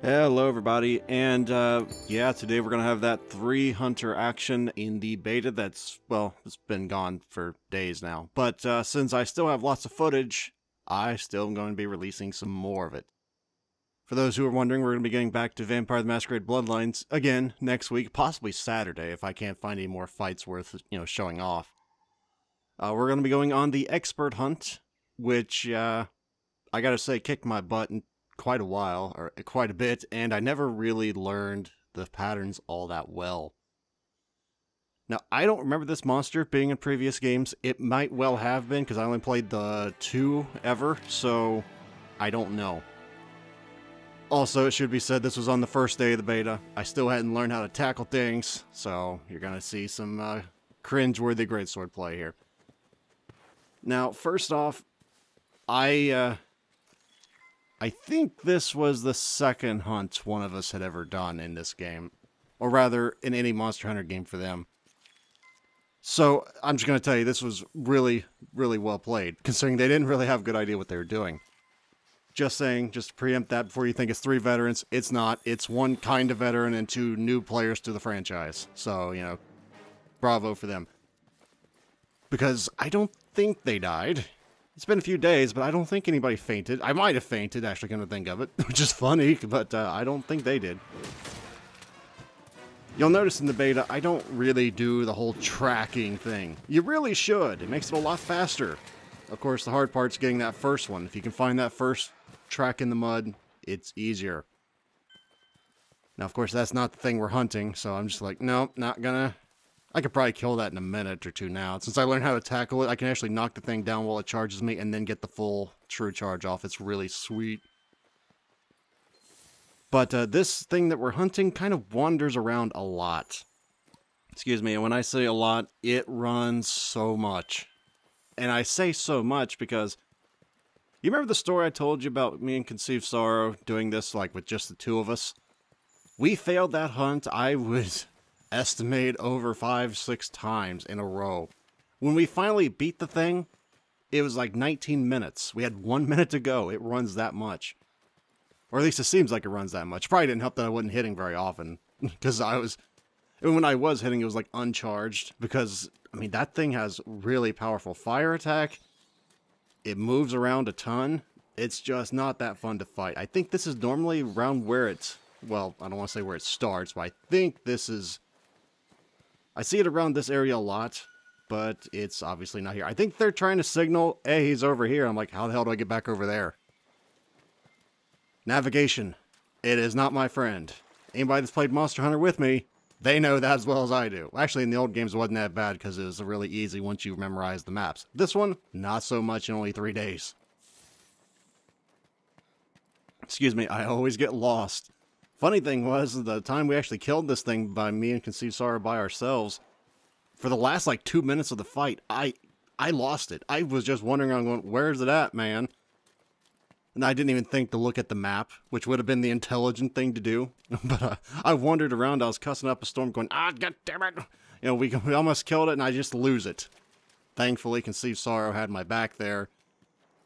Hello everybody, and yeah, today we're gonna have that 3-hunter action in the beta that's, well, it's been gone for days now. But since I still have lots of footage, I still am going to be releasing some more of it. For those who are wondering, we're going to be getting back to Vampire the Masquerade Bloodlines again next week, possibly Saturday if I can't find any more fights worth, showing off. We're going to be going on the Expert Hunt, which, I gotta say, kicked my butt in quite a while, or quite a bit, and I never really learned the patterns all that well. Now, I don't remember this monster being in previous games. It might well have been, because I only played the 2 ever, so I don't know. Also, it should be said, this was on the first day of the beta. I still hadn't learned how to tackle things, so you're gonna see some cringe-worthy Greatsword play here. Now, first off, I think this was the second hunt one of us had ever done in this game. Or rather, in any Monster Hunter game for them. So, I'm just going to tell you, this was really, really well played, considering they didn't really have a good idea what they were doing. Just saying, just to preempt that before you think it's 3 veterans, it's not. It's 1 kind of veteran and 2 new players to the franchise. So, bravo for them. Because I don't think they died. It's been a few days, but I don't think anybody fainted. I might have fainted, actually, come to think of it, which is funny, but I don't think they did. You'll notice in the beta, I don't really do the whole tracking thing. You really should. It makes it a lot faster. Of course, the hard part's getting that first one. If you can find that first track in the mud, it's easier. Now, of course, that's not the thing we're hunting, so I'm just like, nope, not gonna... I could probably kill that in a minute or 2 now. Since I learned how to tackle it, I can actually knock the thing down while it charges me and then get the full true charge off. It's really sweet. But this thing that we're hunting kind of wanders around a lot. Excuse me, and when I say a lot, it runs so much. And I say so much because... You remember the story I told you about me and Conceived Sorrow doing this, like, with just the 2 of us? We failed that hunt, I would... estimate over 5-6 times in a row. When we finally beat the thing, it was like 19 minutes. We had 1 minute to go. It runs that much. Or at least it seems like it runs that much. Probably didn't help that I wasn't hitting very often. Because when I was hitting, it was like uncharged. Because, I mean, that thing has really powerful fire attack. It moves around a ton. It's just not that fun to fight. I think this is normally around where it's... Well, I don't want to say where it starts, but I think this is... I see it around this area a lot, but it's obviously not here. I think they're trying to signal, hey, he's over here. I'm like, how the hell do I get back over there? Navigation. It is not my friend. Anybody that's played Monster Hunter with me, they know that as well as I do. Actually, in the old games, it wasn't that bad because it was really easy once you memorize the maps. This one, not so much in only 3 days. Excuse me, I always get lost. Funny thing was, the time we actually killed this thing by me and Conceived Sorrow by ourselves, for the last, like, 2 minutes of the fight, I lost it. I was just wondering, I'm going, where's it at, man? And I didn't even think to look at the map, which would have been the intelligent thing to do. But I wandered around, I was cussing up a storm, going, god damn it! We almost killed it, and I just lose it. Thankfully, Conceived Sorrow had my back there.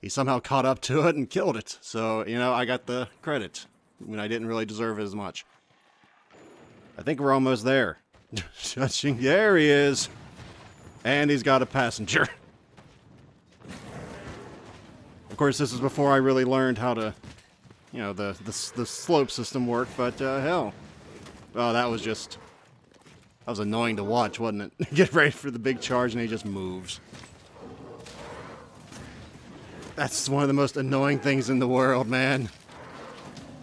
He somehow caught up to it and killed it. So, I got the credit. When I didn't really deserve it as much. I think we're almost there. There he is. And he's got a passenger. Of course, this is before I really learned how to, the slope system worked, but hell. Oh, that was annoying to watch, wasn't it? Get ready for the big charge and he just moves. That's one of the most annoying things in the world, man.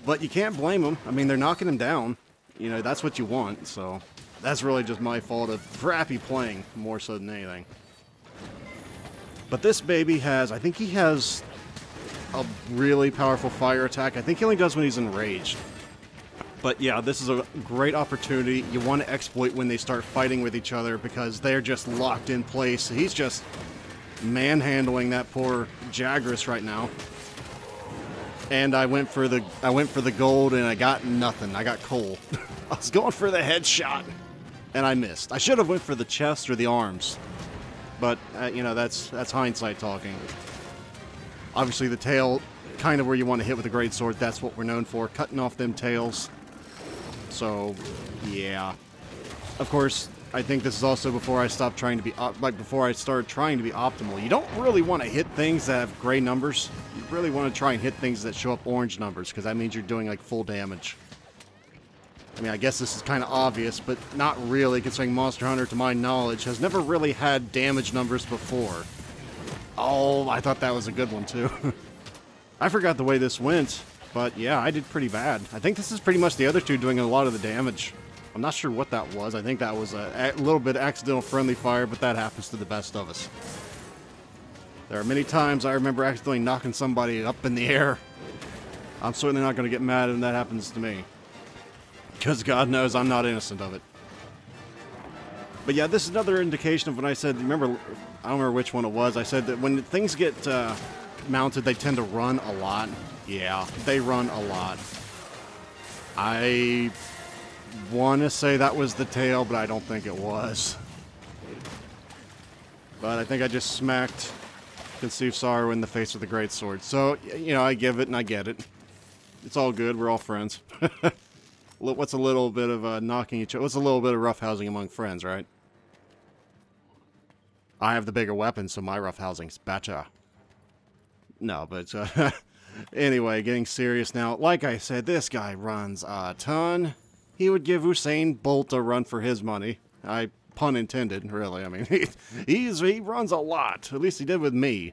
But you can't blame them. I mean, they're knocking him down. That's what you want, so... That's really just my fault of crappy playing, more so than anything. But this baby I think he has a really powerful fire attack. I think he only does when he's enraged. But yeah, this is a great opportunity. You want to exploit when they start fighting with each other, because they're just locked in place. He's just manhandling that poor Jagras right now. And I went for the gold, and I got nothing. I got coal. I was going for the headshot, and I missed. I should have went for the chest or the arms, but that's hindsight talking. Obviously, the tail kind of where you want to hit with a Greatsword. That's what we're known for, cutting off them tails. So, yeah. Of course, I think this is also before I stopped trying to be, before I started trying to be optimal. You don't really want to hit things that have gray numbers. You really want to try and hit things that show up orange numbers, because that means you're doing, like, full damage. I mean, I guess this is kind of obvious, but not really, considering Monster Hunter, to my knowledge, has never really had damage numbers before. Oh, I thought that was a good one, too. I forgot the way this went, but yeah, I did pretty bad. I think this is pretty much the other two doing a lot of the damage. I'm not sure what that was. I think that was a little bit accidental friendly fire, but that happens to the best of us. There are many times I remember accidentally knocking somebody up in the air. I'm certainly not going to get mad when that happens to me. Because God knows I'm not innocent of it. But yeah, this is another indication of when I said, remember, I don't remember which one it was, I said that when things get mounted, they tend to run a lot. Yeah, they run a lot. I want to say that was the tail, but I don't think it was. But I think I just smacked Conceived Sorrow in the face with a Greatsword. So, you know, I give it and I get it. It's all good, we're all friends. What's a little bit of knocking each other? What's a little bit of roughhousing among friends, right? I have the bigger weapon, so my roughhousing's better. No, but anyway, getting serious now. Like I said, this guy runs a ton. He would give Usain Bolt a run for his money. Pun intended, really. I mean, he runs a lot. At least he did with me.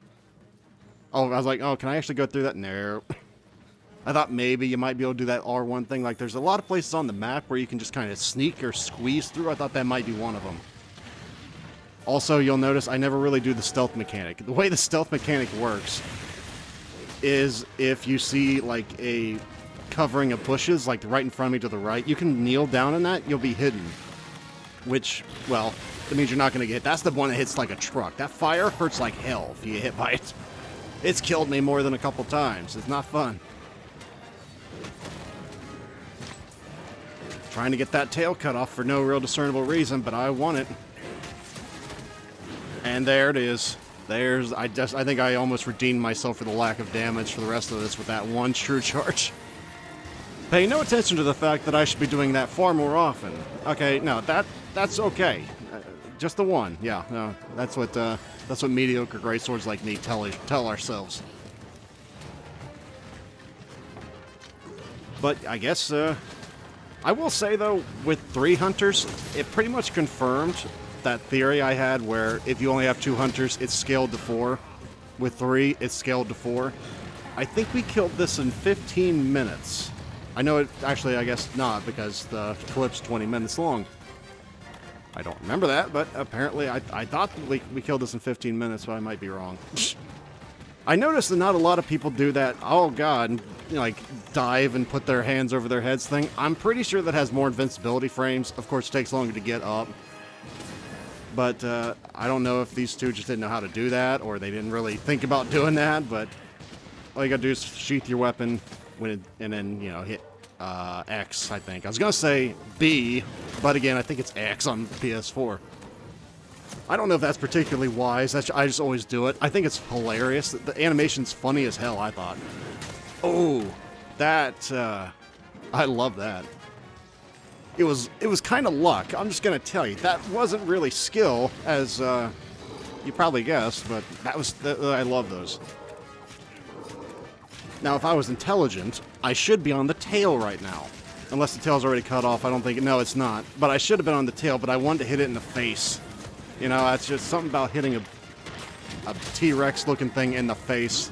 Oh, I was like, oh, can I actually go through that? No. I thought maybe you might be able to do that R1 thing. Like, there's a lot of places on the map where you can just kind of sneak or squeeze through. I thought that might be one of them. Also, you'll notice I never really do the stealth mechanic. The way the stealth mechanic works is if you see, like, a covering of bushes, like right in front of me to the right, you can kneel down in that, you'll be hidden. Which, well, that means you're not going to get hit. That's the one that hits like a truck. That fire hurts like hell if you get hit by it. It's killed me more than a couple times. It's not fun. Trying to get that tail cut off for no real discernible reason, but I want it. And there it is. I think I almost redeemed myself for the lack of damage for the rest of this with that one true charge. Pay no attention to the fact that I should be doing that far more often. Okay, no, that's okay. Just the one, yeah. No, that's what mediocre greatswords like me tell ourselves. But I guess I will say though, with 3 hunters, it pretty much confirmed that theory I had where if you only have 2 hunters, it's scaled to 4. With 3, it's scaled to 4. I think we killed this in 15 minutes. I know it, actually, I guess not, because the clip's 20 minutes long. I don't remember that, but apparently I thought we killed this in 15 minutes, but I might be wrong. I noticed that not a lot of people do that, oh god, you know, like dive and put their hands over their heads thing. I'm pretty sure that has more invincibility frames. Of course, it takes longer to get up. But I don't know if these two just didn't know how to do that, or they didn't really think about doing that, but all you gotta do is sheath your weapon and then, you know, hit X, I think. I was gonna say B, but again, I think it's X on PS4. I don't know if that's particularly wise. I just always do it. I think it's hilarious. The animation's funny as hell, I thought. Oh, that, I love that. It was kind of luck. I'm just gonna tell you, that wasn't really skill, as you probably guessed, but that was. I love those. Now, if I was intelligent, I should be on the tail right now, unless the tail's already cut off. I don't think. No, it's not. But I should have been on the tail. But I wanted to hit it in the face. You know, that's just something about hitting a T-Rex looking thing in the face.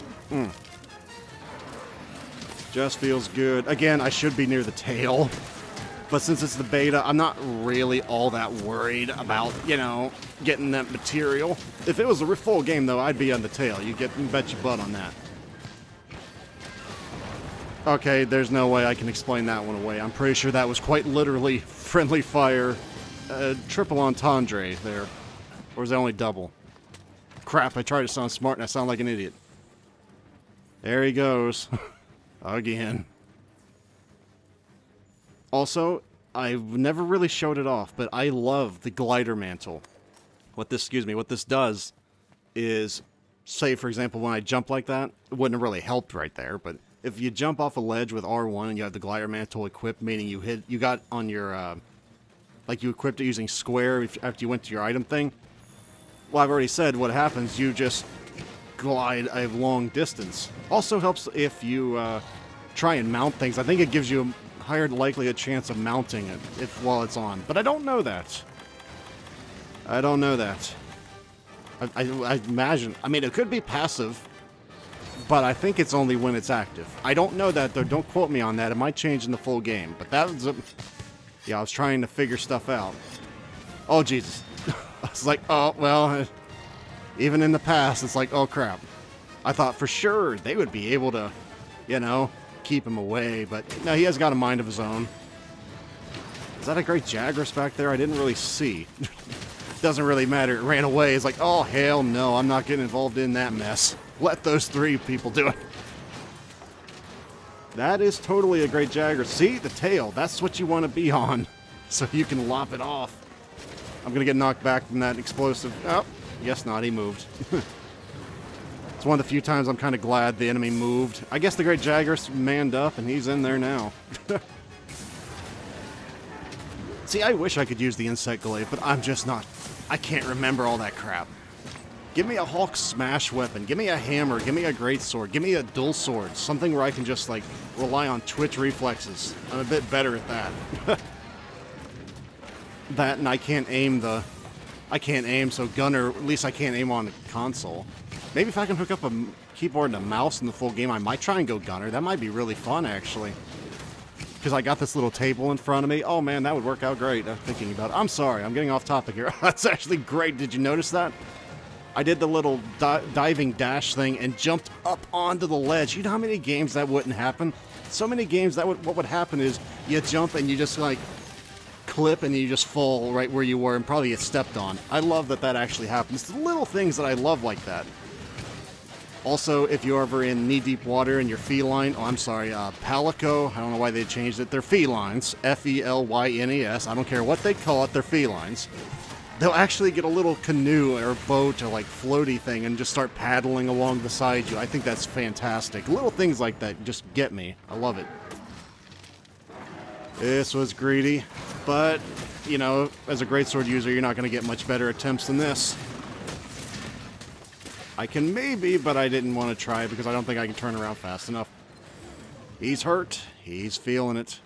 Just feels good. Again, I should be near the tail. But since it's the beta, I'm not really all that worried about, you know, getting that material. If it was a full game, though, I'd be on the tail. You bet your butt on that. Okay, there's no way I can explain that one away. I'm pretty sure that was quite literally friendly fire. Triple entendre there. Or is that only double? Crap, I tried to sound smart and I sound like an idiot. There he goes. Again. Also, I've never really showed it off, but I love the glider mantle. What this does is say, for example, when I jump like that, it wouldn't have really helped right there, but if you jump off a ledge with R1 and you have the glider mantle equipped, meaning you got on your, like you equipped it using square after you went to your item thing, well, I've already said what happens, you just glide a long distance. Also helps if you try and mount things. I think it gives you a higher likely a chance of mounting it while it's on, but I don't know that. I don't know that. I imagine, I mean, it could be passive, but I think it's only when it's active. I don't know that, though. Don't quote me on that. It might change in the full game, but that was yeah, I was trying to figure stuff out. Oh, Jesus. I was like, oh, well, even in the past, it's like, oh, crap. I thought for sure they would be able to, you know, keep him away, but no, he has got a mind of his own. Is that a great Jagras back there? I didn't really see. Doesn't really matter. It ran away. It's like, oh, hell no, I'm not getting involved in that mess. Let those three people do it. That is totally a great Jagras. See, the tail. That's what you want to be on, so you can lop it off. I'm going to get knocked back from that explosive. Oh, yes, not. He moved. It's one of the few times I'm kind of glad the enemy moved. I guess the great Jagras manned up, and he's in there now. See, I wish I could use the insect glaive, but I'm just not. I can't remember all that crap. Give me a Hulk smash weapon. Give me a hammer. Give me a greatsword. Give me a dual sword. Something where I can just, like, rely on twitch reflexes. I'm a bit better at that. That, and I can't aim so gunner, at least I can't aim on the console. Maybe if I can hook up a keyboard and a mouse in the full game, I might try and go gunner. That might be really fun, actually. Because I got this little table in front of me. Oh, man, that would work out great. Thinking about it. I'm sorry, I'm getting off topic here. That's actually great. Did you notice that? I did the little diving dash thing and jumped up onto the ledge. You know how many games that wouldn't happen? So many games that what would happen is you jump and you just, like, clip and you just fall right where you were and probably get stepped on. I love that that actually happens. The little things that I love like that. Also, if you're ever in knee-deep water and you're feline, oh, I'm sorry, palico, I don't know why they changed it, they're felines, F-E-L-Y-N-E-S, I don't care what they call it, they're felines. They'll actually get a little canoe or boat or like floaty thing and just start paddling along beside you. I think that's fantastic. Little things like that just get me. I love it. This was greedy, but, you know, as a greatsword user, you're not going to get much better attempts than this. I can maybe, but I didn't want to try because I don't think I can turn around fast enough. He's hurt. He's feeling it.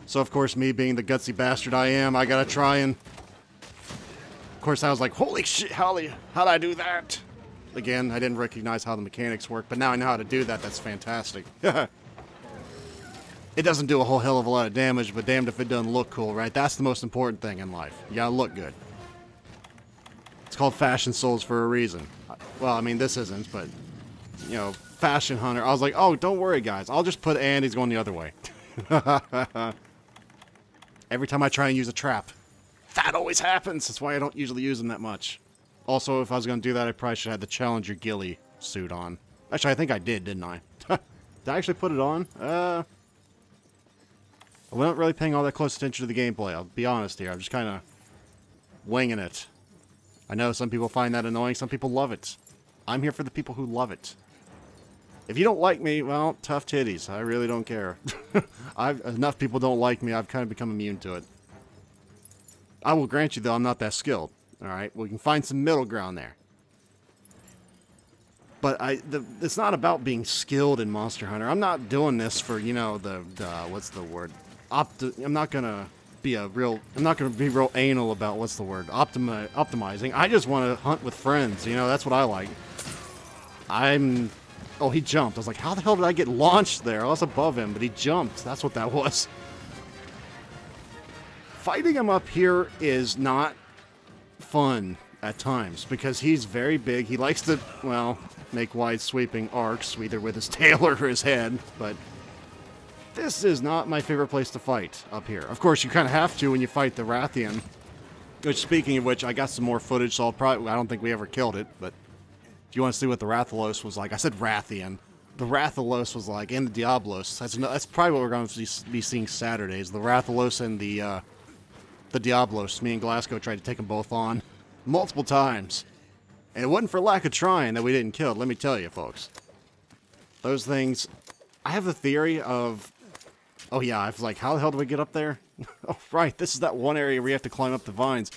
So, of course, me being the gutsy bastard I am, I gotta try and... Of course, I was like, holy shit, how'd I do that? Again, I didn't recognize how the mechanics work, but now I know how to do that. That's fantastic. It doesn't do a whole hell of a lot of damage, but damned if it doesn't look cool, right? That's the most important thing in life. You gotta look good. It's called Fashion Souls for a reason. Well, I mean, this isn't, but, you know, Fashion Hunter. I was like, oh, don't worry, guys. I'll just put Andy's going the other way. Every time I try and use a trap, that always happens. That's why I don't usually use them that much. Also, if I was going to do that, I probably should have the Challenger Ghillie suit on. Actually, I think I did, didn't I? Did I actually put it on? I wasn't really paying all that close attention to the gameplay. I'll be honest here. I'm just kind of winging it. I know some people find that annoying. Some people love it. I'm here for the people who love it. If you don't like me, well, tough titties. I really don't care. Enough people don't like me, I've kind of become immune to it. I will grant you, though, I'm not that skilled. Alright, we can find some middle ground there. But it's not about being skilled in Monster Hunter. I'm not doing this for, you know, what's the word? I'm not gonna be real anal about, what's the word? Optimizing. I just want to hunt with friends, you know, that's what I like. Oh, he jumped. I was like, how the hell did I get launched there? I was above him, but he jumped. That's what that was. Fighting him up here is not fun at times because he's very big. He likes to, well, make wide sweeping arcs, either with his tail or his head, but this is not my favorite place to fight up here. Of course, you kind of have to when you fight the Rathian. Which, speaking of which, I got some more footage, so I don't think we ever killed it, but if you want to see what the Rathalos was like, I said Rathian. The Rathalos was like, and the Diablos. That's probably what we're going to be seeing Saturdays. The Rathalos and the Diablos. Me and Glasgow tried to take them both on multiple times. And it wasn't for lack of trying that we didn't kill it, let me tell you, folks. Those things... I have the theory of... Oh yeah, I was like, how the hell do we get up there? Oh, right, this is that one area where you have to climb up the vines.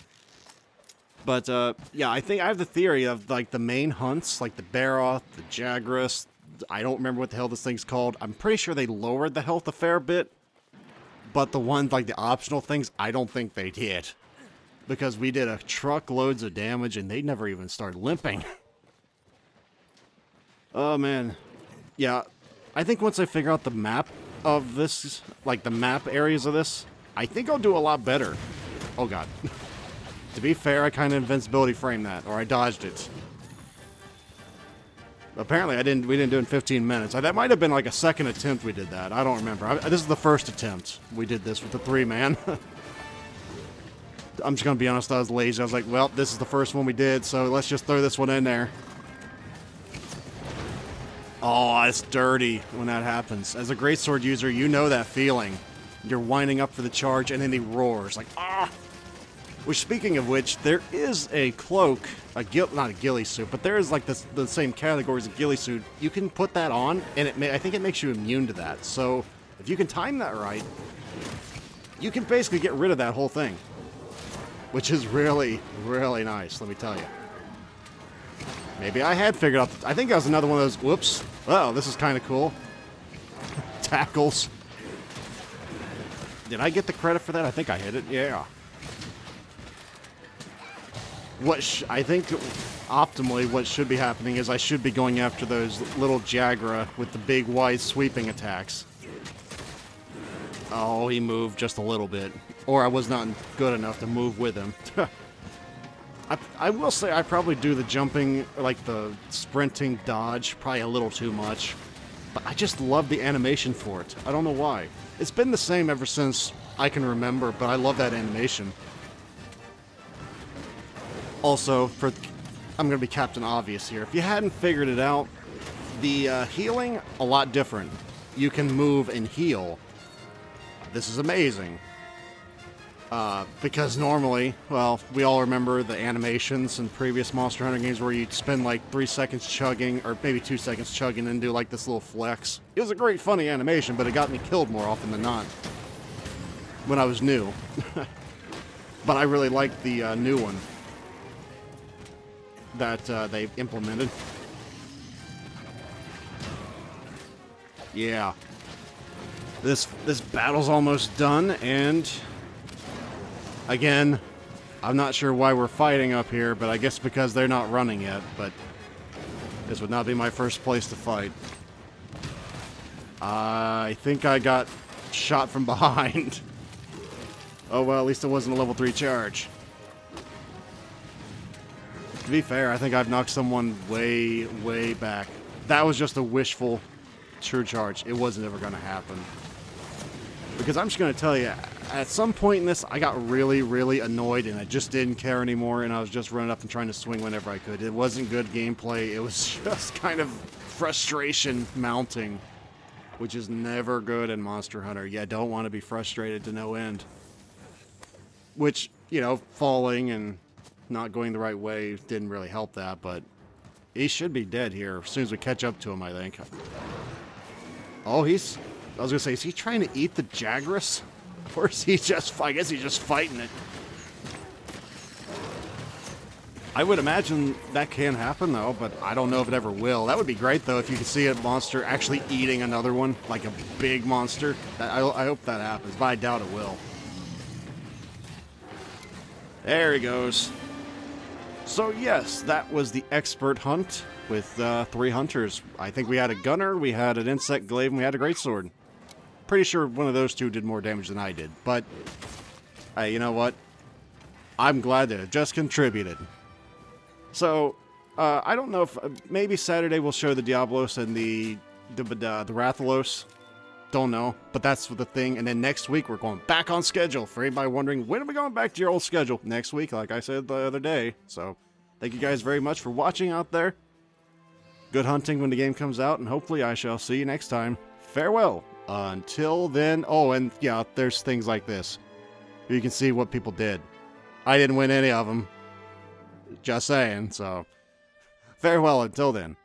But, yeah, I think I have the theory of, like, the main hunts, like the Baroth, the Jagras, I don't remember what the hell this thing's called. I'm pretty sure they lowered the health a fair bit. But the ones, like the optional things, I don't think they did. Because we did a truckloads of damage and they never even started limping. Oh, man. Yeah, I think once I figure out the map of this, like the map areas of this, I think I'll do a lot better. Oh, God. To be fair, I kind of invincibility framed that, or I dodged it. Apparently, we didn't do it in 15 minutes. That might have been like a second attempt we did that. I don't remember. This is the first attempt we did this with the 3-man. I'm just going to be honest, I was lazy. I was like, well, this is the first one we did, so let's just throw this one in there. Oh, it's dirty when that happens. As a Greatsword user, you know that feeling. You're winding up for the charge, and then he roars. Like, ah! Which, speaking of which, there is a cloak, not a ghillie suit, but there is like the same category as a ghillie suit. You can put that on, and I think it makes you immune to that. So, if you can time that right, you can basically get rid of that whole thing. Which is really, really nice, let me tell you. Maybe I had figured out... I think that was another one of those... Whoops. Oh, this is kind of cool. Tackles. Did I get the credit for that? I think I hit it. Yeah. I think optimally what should be happening is I should be going after those little Jagra with the big wide sweeping attacks. Oh, he moved just a little bit. Or I was not good enough to move with him. I will say I probably do the jumping, like the sprinting dodge, probably a little too much. But I just love the animation for it. I don't know why. It's been the same ever since I can remember, but I love that animation. Also, I'm going to be Captain Obvious here. If you hadn't figured it out, the healing, a lot different. You can move and heal. This is amazing. Because normally, well, we all remember the animations in previous Monster Hunter games where you'd spend like 3 seconds chugging, or maybe 2 seconds chugging, and do like this little flex. It was a great, funny animation, but it got me killed more often than not. When I was new. But I really liked the new one that they implemented. Yeah. This battle's almost done, and again, I'm not sure why we're fighting up here, but I guess because they're not running yet, but this would not be my first place to fight. I think I got shot from behind. Oh well, at least it wasn't a level 3 charge. To be fair, I think I've knocked someone way, way back. That was just a wishful true charge. It wasn't ever going to happen. Because I'm just going to tell you, at some point in this, I got really, really annoyed and I just didn't care anymore, and I was just running up and trying to swing whenever I could. It wasn't good gameplay. It was just kind of frustration mounting, which is never good in Monster Hunter. You don't want to be frustrated to no end. Which, you know, falling and not going the right way didn't really help that, but he should be dead here as soon as we catch up to him, I think. Oh, I was going to say, is he trying to eat the Jagras? Or is he just, I guess he's just fighting it. I would imagine that can happen, though, but I don't know if it ever will. That would be great, though, if you could see a monster actually eating another one, like a big monster. I hope that happens, but I doubt it will. There he goes. So, yes, that was the expert hunt with 3 hunters. I think we had a gunner, we had an insect glaive, and we had a greatsword. Pretty sure one of those two did more damage than I did, but hey, you know what? I'm glad that it just contributed. So, I don't know if maybe Saturday we'll show the Diablos and the Rathalos. Don't know, but that's the thing. And then next week we're going back on schedule. For anybody wondering, when are we going back to your old schedule? Next week, like I said the other day. So, thank you guys very much for watching out there. Good hunting when the game comes out, and hopefully I shall see you next time. Farewell. Until then, oh, and yeah, there's things like this. You can see what people did. I didn't win any of them. Just saying, so Farewell until then.